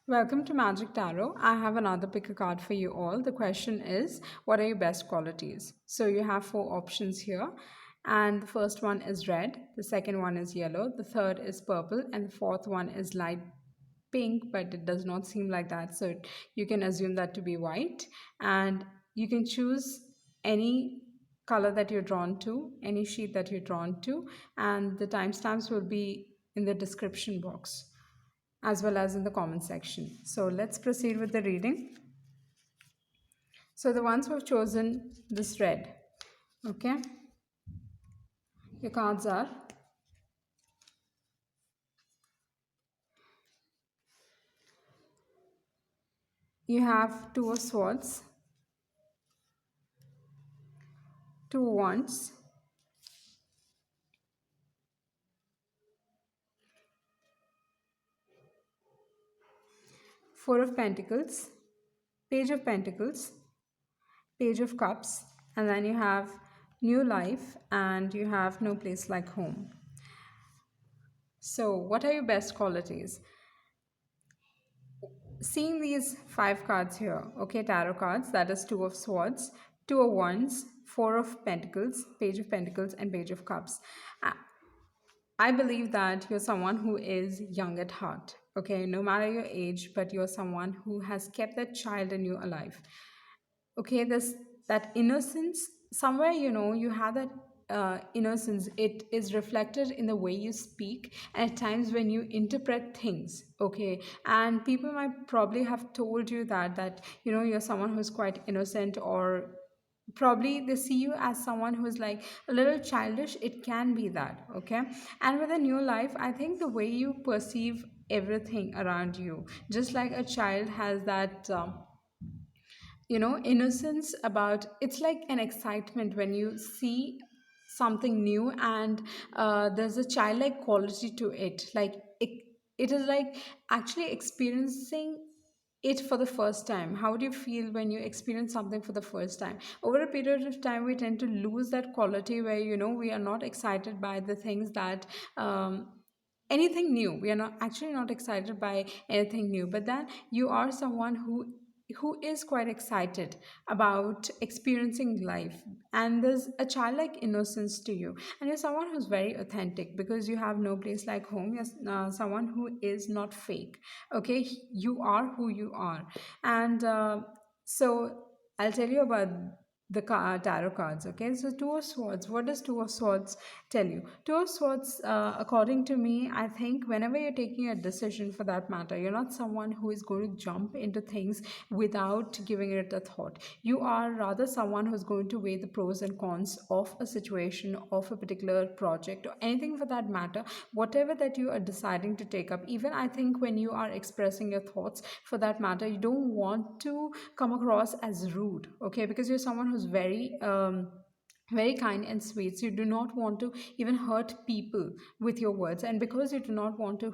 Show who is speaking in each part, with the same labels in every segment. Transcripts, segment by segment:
Speaker 1: Welcome to Magic Tarot. I have another pick a card for you all. The question is, what are your best qualities? So you have four options here. And the first one is red, the second one is yellow, the third is purple, and the fourth one is light pink, but it does not seem like that. So you can assume that to be white. And you can choose any color that you're drawn to, any sheet that you're drawn to, and the timestamps will be in the description box as well as in the comment section. So let's proceed with the reading. So the ones who have chosen this red, okay, your cards are you have two of swords, two of wands, four of pentacles, page of page of cups, and then you have new life and you have no place like home. So what are your best qualities? Seeing these five cards here, okay, tarot cards, that is two of swords, two of wands, four of pentacles, and page of cups. I believe that you're someone who is young at heart, okay, no matter your age, but you're someone who has kept that child in you alive. Okay, this that innocence somewhere, you have that innocence. It is reflected in the way you speak and at times when you interpret things, okay, and people might probably have told you that you're someone who's quite innocent, or probably they see you as someone who is like a little childish. It can be that, okay, and with a new life, I think the way you perceive everything around you, just like a child has that innocence about, it's like an excitement when you see something new, and there's a childlike quality to it, like it is like actually experiencing it for the first time. How do you feel when you experience something for the first time? Over a period of time, we tend to lose that quality where we are not excited by the things that anything new. We are not actually not excited by anything new, but then you are someone who is quite excited about experiencing life, and there's a childlike innocence to you, and you're someone who's very authentic because you have no place like home. You're someone who is not fake, okay, you are who you are. And so I'll tell you about the tarot cards, okay. So two of swords, what does two of swords tell you? Two of swords, according to me, I think whenever you're taking a decision, for that matter, you're not someone who is going to jump into things without giving it a thought. You are rather someone who's going to weigh the pros and cons of a situation, of a particular project, or anything for that matter, whatever that you are deciding to take up. Even I think when you are expressing your thoughts, for that matter, you don't want to come across as rude, okay, because you're someone who's very kind and sweet. So you do not want to even hurt people with your words, and because you do not want to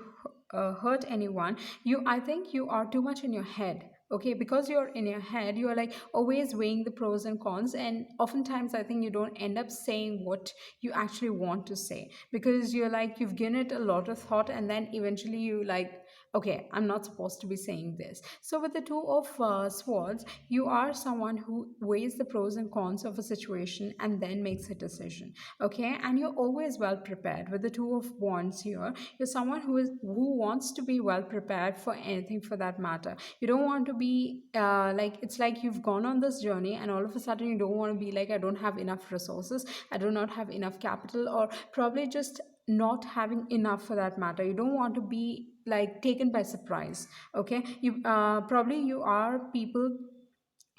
Speaker 1: hurt anyone, I think you are too much in your head, okay, because you're in your head, you are like always weighing the pros and cons, and oftentimes I think you don't end up saying what you actually want to say, because you're like you've given it a lot of thought, and then eventually you like, okay, I'm not supposed to be saying this. So with the two of swords, you are someone who weighs the pros and cons of a situation and then makes a decision, okay, and you're always well prepared. With the two of wands here, you're someone who wants to be well prepared for anything for that matter. You don't want to be like, it's like you've gone on this journey and all of a sudden you don't want to be like, I don't have enough resources, I do not have enough capital, or probably just not having enough for that matter. You don't want to be like taken by surprise, okay. You probably you are people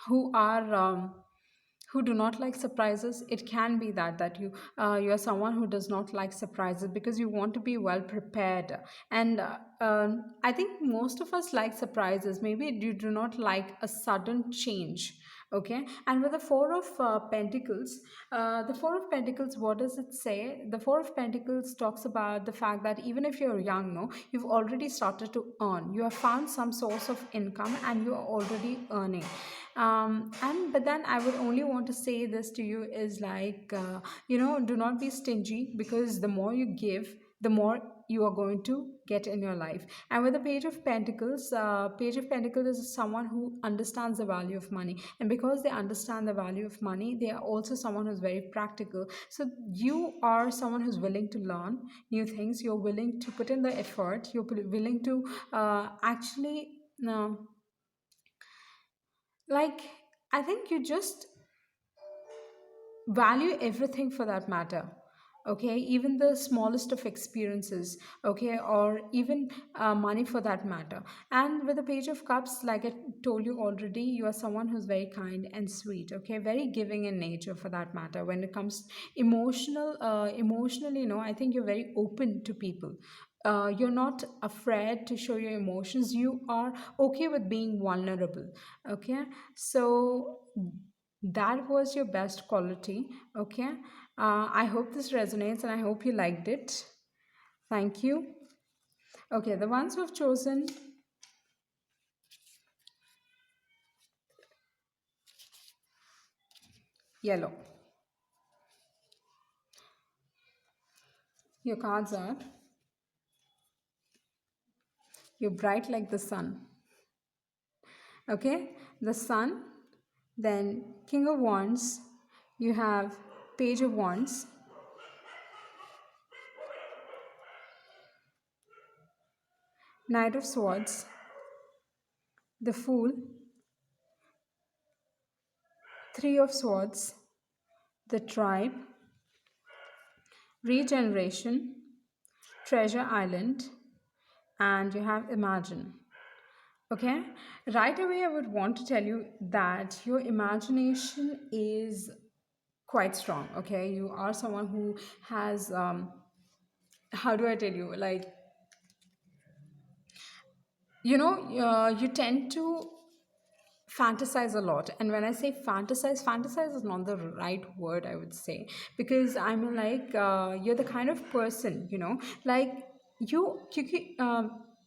Speaker 1: who are who do not like surprises. It can be that you are someone who does not like surprises because you want to be well prepared. And I think most of us like surprises. Maybe you do not like a sudden change, okay. And with the four of pentacles, the four of pentacles, what does it say? The four of pentacles talks about the fact that even if you're young, no, you've already started to earn, you have found some source of income and you are already earning. And but then I would only want to say this to you is like, do not be stingy, because the more you give, the more you are going to get in your life. And with the page of pentacles is someone who understands the value of money, and because they understand the value of money, they are also someone who's very practical. So you are someone who's willing to learn new things, you're willing to put in the effort, willing to actually uh, like I think you just value everything for that matter. Okay, even the smallest of experiences, okay, or even money for that matter. And with the page of cups, like I told you already, you are someone who's very kind and sweet, okay, very giving in nature for that matter. When it comes emotionally, I think you're very open to people. You're not afraid to show your emotions, you are okay with being vulnerable. Okay, so that was your best quality. Okay. I hope this resonates and I hope you liked it. Thank you. Okay, the ones who have chosen yellow, your cards are you're bright like the sun. Okay, the sun, then King of Wands, you have Page of Wands, Knight of Swords, the Fool, Three of Swords, the Tribe, Regeneration, Treasure Island, and you have Imagine. Okay, right away, I would want to tell you that your imagination is quite strong. Okay, you are someone who has, how do I tell you, like, you tend to fantasize a lot. And when I say fantasize is not the right word, I would say, because I'm like, you're the kind of person, like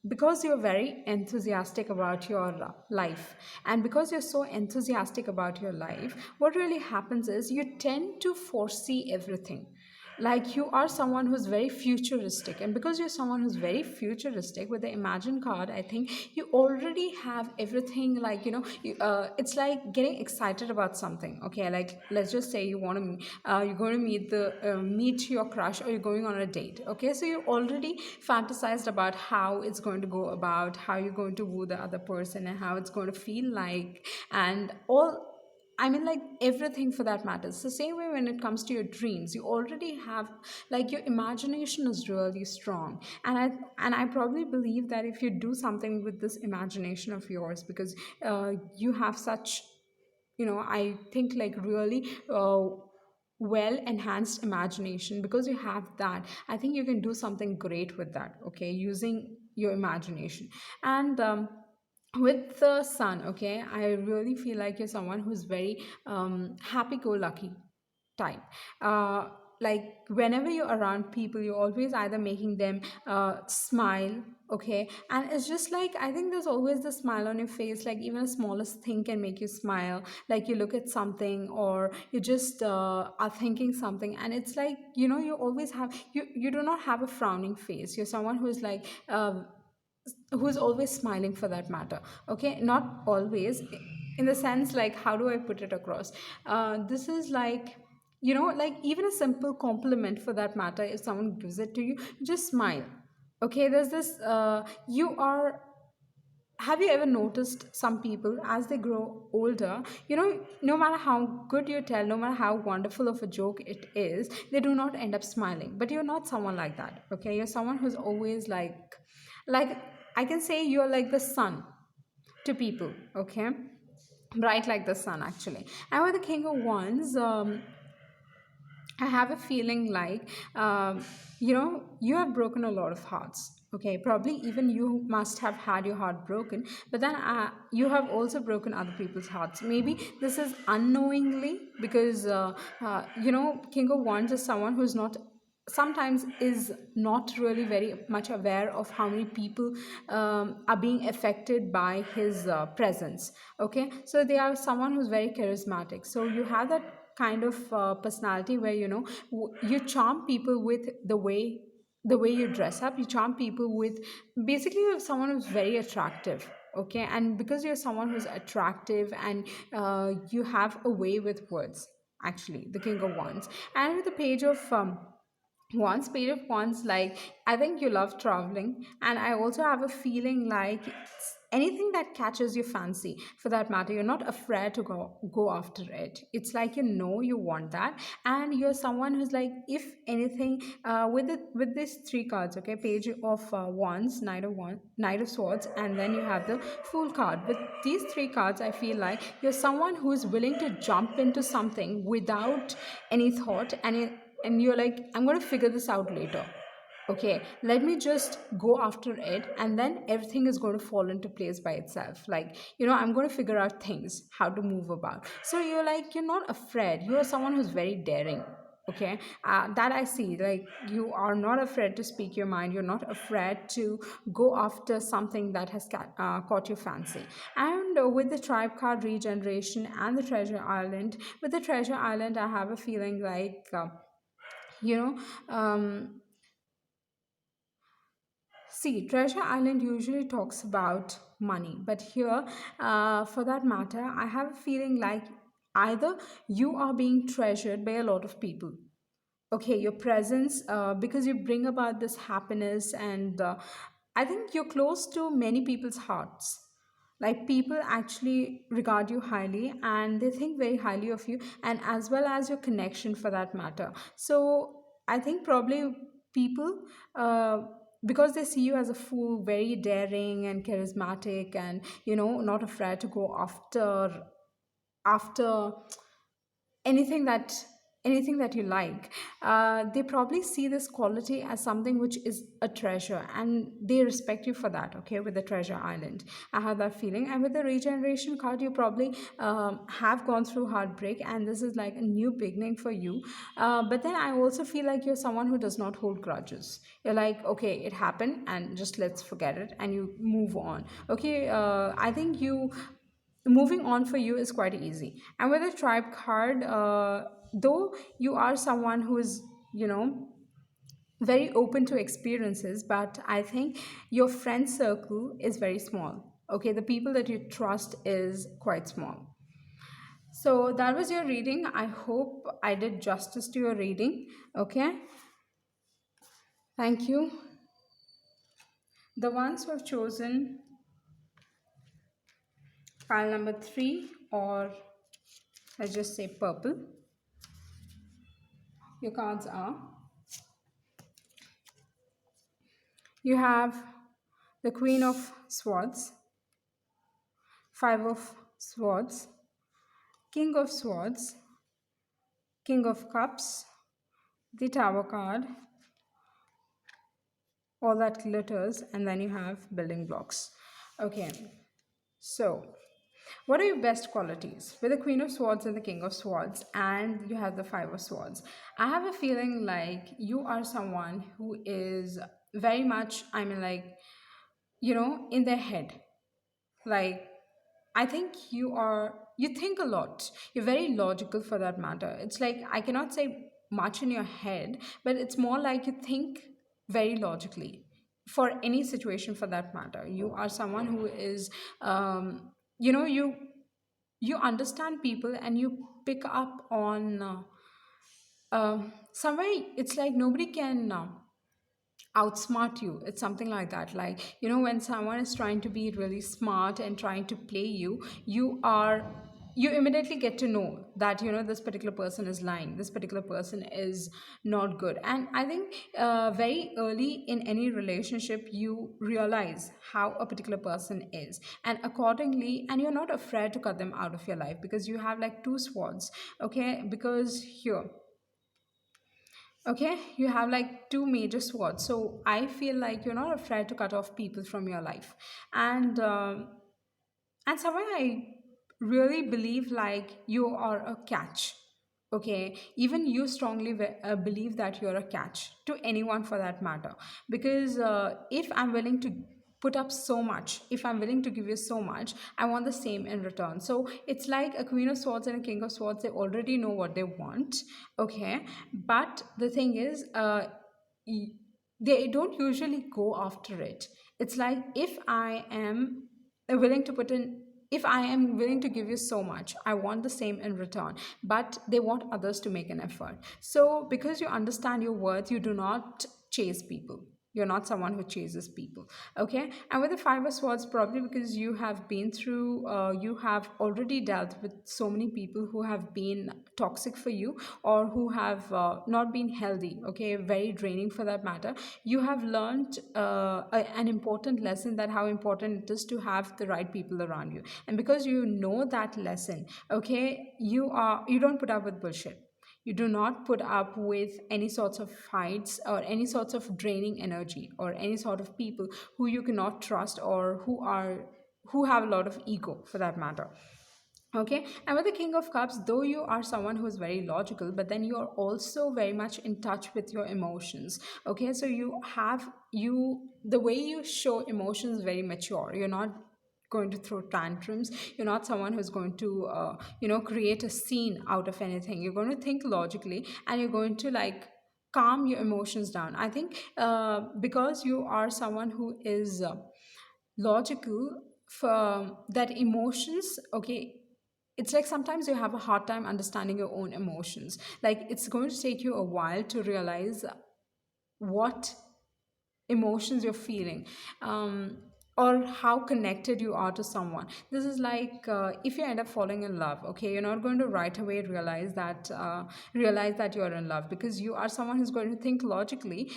Speaker 1: because you're very enthusiastic about your life, and because you're so enthusiastic about your life, what really happens is you tend to foresee everything. Like you are someone who's very futuristic, and because you're someone who's very futuristic, with the Imagine card, I think you already have everything. Like it's like getting excited about something. Okay, like let's just say you're going to meet your crush, or you're going on a date. Okay, so you already fantasized about how it's going to go about, how you're going to woo the other person, and how it's going to feel like, and all. I mean, like everything for that matters. The same way when it comes to your dreams, you already have, like, your imagination is really strong. And I probably believe that if you do something with this imagination of yours, because you have such, I think like really well enhanced imagination, because you have that, I think you can do something great with that. Okay, using your imagination. And with the sun, okay, I really feel like you're someone who's very happy-go-lucky type. uh, like whenever you're around people, you're always either making them smile. Okay, and it's just like, I think there's always the smile on your face. Like even the smallest thing can make you smile. Like you look at something, or you just are thinking something, and it's like, you always have, you do not have a frowning face. You're someone who's like who's always smiling for that matter. Okay, not always, in the sense, like, how do I put it across? This is like, like even a simple compliment for that matter, if someone gives it to you, just smile. Okay, there's this you are have you ever noticed some people, as they grow older, no matter how good you tell, no matter how wonderful of a joke it is, they do not end up smiling? But you're not someone like that. Okay, you're someone who's always like I can say you're like the sun to people. Okay, bright like the sun, actually. And with the King of Wands, I have a feeling like, you have broken a lot of hearts. Okay, probably even you must have had your heart broken, but then you have also broken other people's hearts. Maybe this is unknowingly, because, King of Wands is someone who's not, sometimes is not really very much aware of how many people are being affected by his presence. Okay, so they are someone who's very charismatic. So you have that kind of personality where you charm people with the way the way you dress up, you charm people with basically you're someone who's very attractive. Okay, and because you're someone who's attractive and you have a way with words, actually the king of wands. And with the page of once page of once, like I think you love traveling, and I also have a feeling like anything that catches your fancy, for that matter, you're not afraid to go after it. It's like you know you want that, and you're someone who's like, if anything, with these three cards, okay, page of wands, knight of swords, and then you have the fool card. With these three cards, I feel like you're someone who's willing to jump into something without any thought, and you're like, I'm going to figure this out later. Okay, let me just go after it, and then everything is going to fall into place by itself. Like, I'm going to figure out things, how to move about. So you're like, you're not afraid. You're someone who's very daring. Okay, that I see. Like, you are not afraid to speak your mind. You're not afraid to go after something that has caught your fancy. And with the tribe card, regeneration, and the treasure island, with the treasure island, I have a feeling like, you know um, see, treasure island usually talks about money, but here, for that matter, I have a feeling like either you are being treasured by a lot of people. Okay, your presence, because you bring about this happiness, and I think you're close to many people's hearts. Like, people actually regard you highly, and they think very highly of you, and as well as your connection, for that matter. So I think probably people, uh, because they see you as a fool, very daring and charismatic, and not afraid to go after anything that anything that you like. They probably see this quality as something which is a treasure, and they respect you for that. Okay, with the treasure island, I have that feeling. And with the regeneration card, you probably have gone through heartbreak, and this is like a new beginning for you. But then I also feel like you're someone who does not hold grudges. You're like, okay, it happened, and just let's forget it, and you move on. Okay, I think you moving on for you is quite easy. And with a tribe card, though you are someone who is, you know very open to experiences, but I think your friend circle is very small. Okay, the people that you trust is quite small. So that was your reading. I hope I did justice to your reading. Okay, thank you. The ones who have chosen file number 3, or let's just say purple, your cards are, you have the Queen of Swords, Five of Swords, King of Swords, King of Cups, the Tower card, all that glitters, and then you have building blocks. Okay, so what are your best qualities? With the Queen of Swords and the King of Swords, and you have the Five of Swords, I have a feeling like you are someone who is very much, I mean, like, in their head. Like, I think you think a lot. You're very logical, for that matter. It's like, I cannot say much in your head, but it's more like you think very logically for any situation, for that matter. You are someone who is, you understand people, and you pick up on somewhere. It's like nobody can outsmart you. It's something like that. Like, when someone is trying to be really smart and trying to play you, you immediately get to know that this particular person is lying, this particular person is not good. And I think very early in any relationship, you realize how a particular person is, and accordingly, and you're not afraid to cut them out of your life, because you have like two swords. Okay, because here, okay, you have like two major swords. So I feel like you're not afraid to cut off people from your life. And um, and somewhere I really believe like you are a catch. Okay, even you strongly believe that you're a catch to anyone, for that matter. Because if I'm willing to put up so much, if I'm willing to give you so much, I want the same in return. So it's like a Queen of Swords and a King of Swords, they already know what they want. Okay, but the thing is, they don't usually go after it. It's like, if I am willing to put in, if I am willing to give you so much, I want the same in return. But they want others to make an effort. So because you understand your worth, you do not chase people. You're not someone who chases people. Okay. And with the Five of Swords, probably because you have been through, you have already dealt with so many people who have been toxic for you, or who have not been healthy, okay, very draining for that matter. You have learned an important lesson, that how important it is to have the right people around you. And because you know that lesson, okay, you don't put up with bullshit. You do not put up with any sorts of fights, or any sorts of draining energy, or any sort of people who you cannot trust, or who have a lot of ego for that matter. Okay. And with the King of Cups, though you are someone who is very logical, but then you are also very much in touch with your emotions. Okay. So the way you show emotions is very mature. You're not going to throw tantrums. You're not someone who's going to create a scene out of anything. You're going to think logically, and you're going to like calm your emotions down. I think because you are someone who is logical, for that emotions, okay, it's like sometimes you have a hard time understanding your own emotions. Like, it's going to take you a while to realize what emotions you're feeling, or how connected you are to someone. This is like, if you end up falling in love, okay, you're not going to right away realize that you're in love, because you are someone who's going to think logically.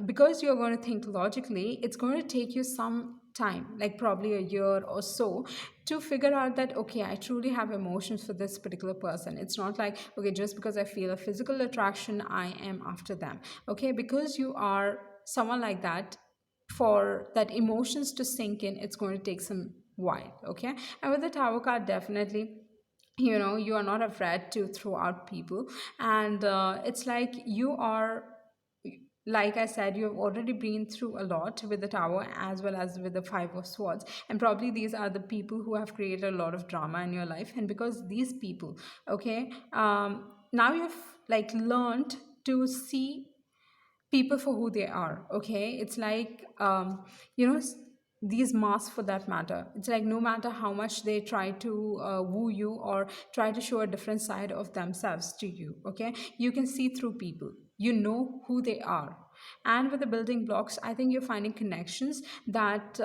Speaker 1: Because you're going to think logically, it's going to take you some time, like probably a year or so, to figure out that, okay, I truly have emotions for this particular person. It's not like, okay, just because I feel a physical attraction, I am after them. Okay. Because you are someone like that, for that emotions to sink in, it's going to take some while. Okay. And with the Tower card, definitely, you are not afraid to throw out people. And it's like, you are, like I said, you have already been through a lot with the Tower, as well as with the Five of Swords. And probably these are the people who have created a lot of drama in your life. And because these people, okay, now you've like learned to see people for who they are. Okay. It's like, these masks, for that matter, it's like, no matter how much they try to woo you, or try to show a different side of themselves to you, okay, you can see through people. You know who they are. And with the building blocks, I think you're finding connections that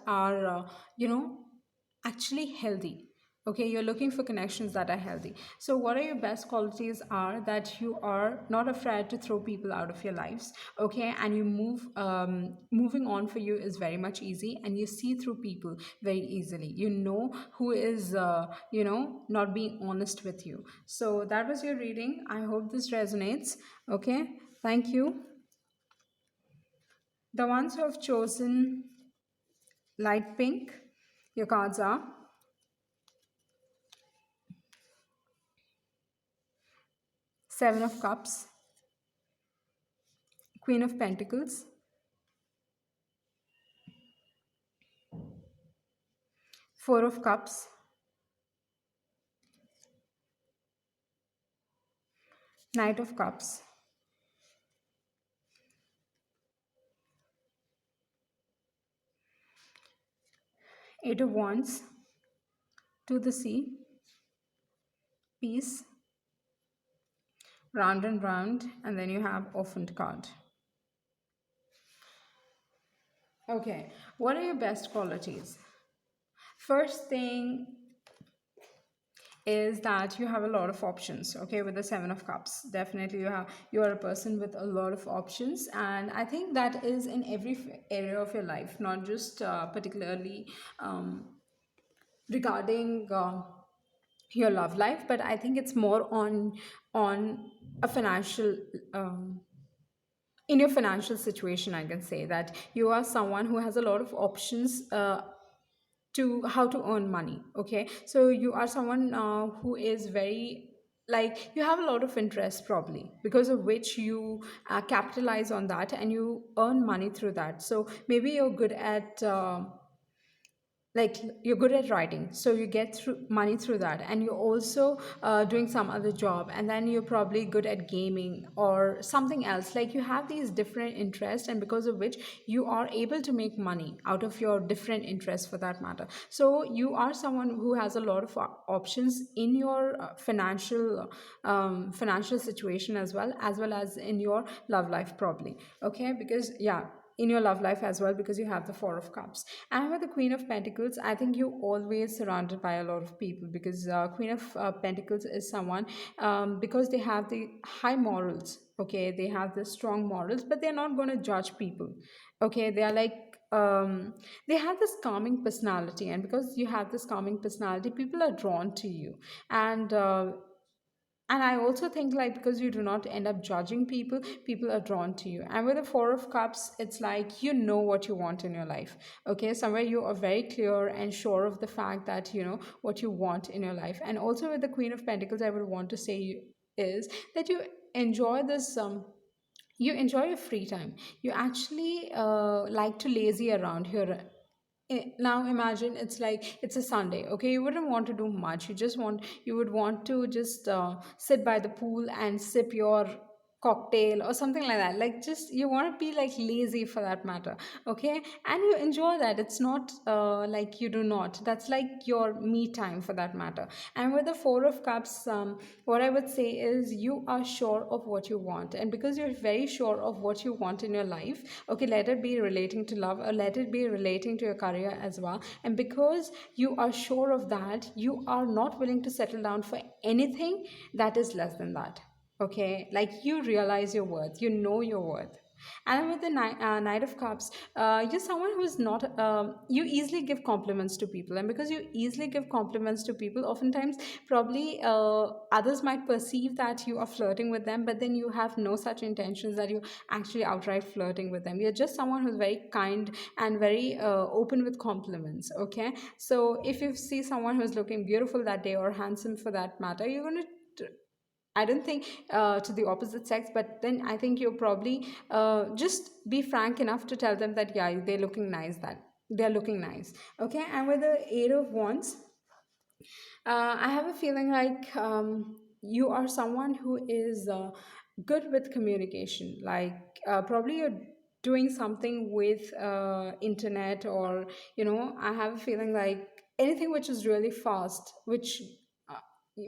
Speaker 1: are actually healthy. Okay. You're looking for connections that are healthy. So what are your best qualities are that you are not afraid to throw people out of your lives. Okay. And moving on for you is very much easy, and you see through people very easily. You know who is not being honest with you. So that was your reading. I hope this resonates. Okay. Thank you. The ones who have chosen light pink, your cards are Seven of Cups, Queen of Pentacles, Four of Cups, Knight of Cups, Eight of Wands, To the Sea, Peace, Round and Round, and then you have Orphaned card. Okay, what are your best qualities? First thing is that you have a lot of options. Okay, with the Seven of Cups, definitely you are a person with a lot of options. And I think that is in every area of your life, not just particularly regarding your love life, but I think it's more on a financial in your financial situation. I can say that you are someone who has a lot of options to how to earn money. Okay. So you are someone who is very, like, you have a lot of interest, probably because of which you capitalize on that, and you earn money through that. So maybe you're good at like you're good at writing, so you get through money through that, and you're also doing some other job, and then you're probably good at gaming or something else. Like you have these different interests, and because of which you are able to make money out of your different interests for that matter. So you are someone who has a lot of options in your financial situation, as well as in your love life probably. Okay, because yeah, in your love life as well, because you have the Four of Cups. And with the Queen of Pentacles, I think you're always surrounded by a lot of people, because Queen of Pentacles is someone, because they have the high morals. Okay, they have the strong morals, but they're not going to judge people. Okay, they are like, they have this calming personality, and because you have this calming personality, people are drawn to you. And I also think, like, because you do not end up judging people, people are drawn to you. And with the Four of Cups, it's like you know what you want in your life. Okay, somewhere you are very clear and sure of the fact that you know what you want in your life. And also with the Queen of Pentacles, I would want to say is that enjoy this you enjoy your free time. You actually like to lazy around here. Now imagine it's like it's a Sunday. Okay, you wouldn't want to do much. You would want to just sit by the pool and sip your cocktail or something like that. Like, just you want to be like lazy for that matter. Okay, and you enjoy that. It's not like you do not. That's like your me time for that matter. And with the Four of Cups, what I would say is you are sure of what you want, and because you're very sure of what you want in your life, okay, let it be relating to love, or let it be relating to your career as well, and because you are sure of that, you are not willing to settle down for anything that is less than that. Okay, like you realize your worth, you know your worth. And with the Knight of Cups, you're someone who's not, you easily give compliments to people. And because you easily give compliments to people, oftentimes, probably others might perceive that you are flirting with them, but then you have no such intentions that you actually outright flirting with them. You're just someone who's very kind and very open with compliments. Okay. So if you see someone who's looking beautiful that day or handsome for that matter, you're going to, I don't think to the opposite sex, but then I think you probably just be frank enough to tell them that yeah, they're looking nice. That they're looking nice. Okay, and with the Eight of Wands, I have a feeling like you are someone who is good with communication. Like probably you're doing something with internet, or I have a feeling like anything which is really fast, which uh,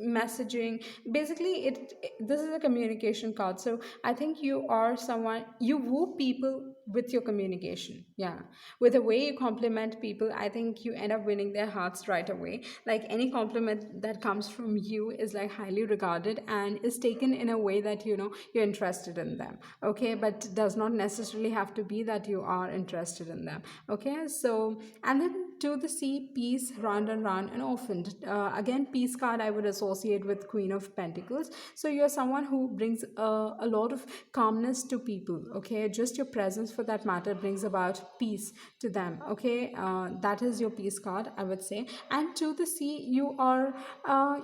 Speaker 1: messaging, basically this is a communication card. So I think you are someone, you woo people with your communication. Yeah, with the way you compliment people, I think you end up winning their hearts right away. Like any compliment that comes from you is like highly regarded and is taken in a way that you're interested in them. Okay, but does not necessarily have to be that you are interested in them. Okay, so and then to the sea, peace, round and round, and orphaned. Again, peace card I would associate with Queen of Pentacles. So you're someone who brings a lot of calmness to people. Okay, just your presence for that matter brings about peace to them. Okay, that is your peace card, I would say. And to the sea, you are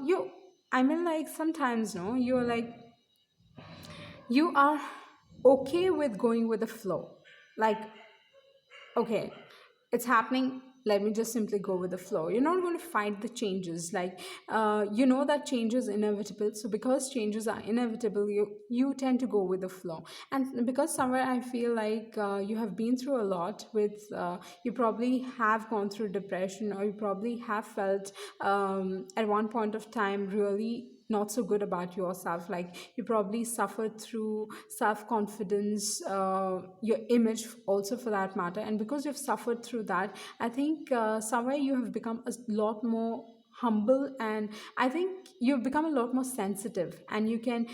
Speaker 1: you. I mean, like sometimes, no, you're like you are okay with going with the flow. Like, okay, it's happening, let me just simply go with the flow. You're not going to fight the changes. Like you know that change is inevitable, so because changes are inevitable, you tend to go with the flow. And because somewhere I feel like you have been through a lot with you probably have gone through depression, or you probably have felt at one point of time really not so good about yourself. Like you probably suffered through self-confidence, your image also for that matter. And because you've suffered through that, I think somewhere you have become a lot more humble, and I think you've become a lot more sensitive, and you can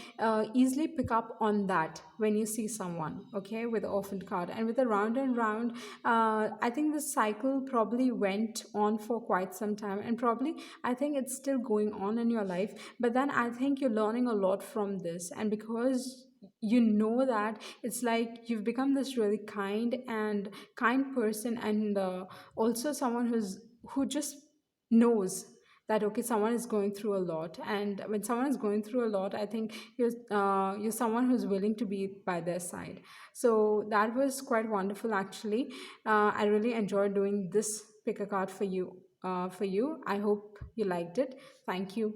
Speaker 1: easily pick up on that when you see someone. Okay, with the orphan card and with the round and round, I think this cycle probably went on for quite some time, and probably I think it's still going on in your life. But then I think you're learning a lot from this, and because you know that, it's like you've become this really kind person, and also someone who just knows that okay, someone is going through a lot. And when someone is going through a lot, I think you're someone who's willing to be by their side. So that was quite wonderful actually. I really enjoyed doing this pick a card for you. I hope you liked it. Thank you.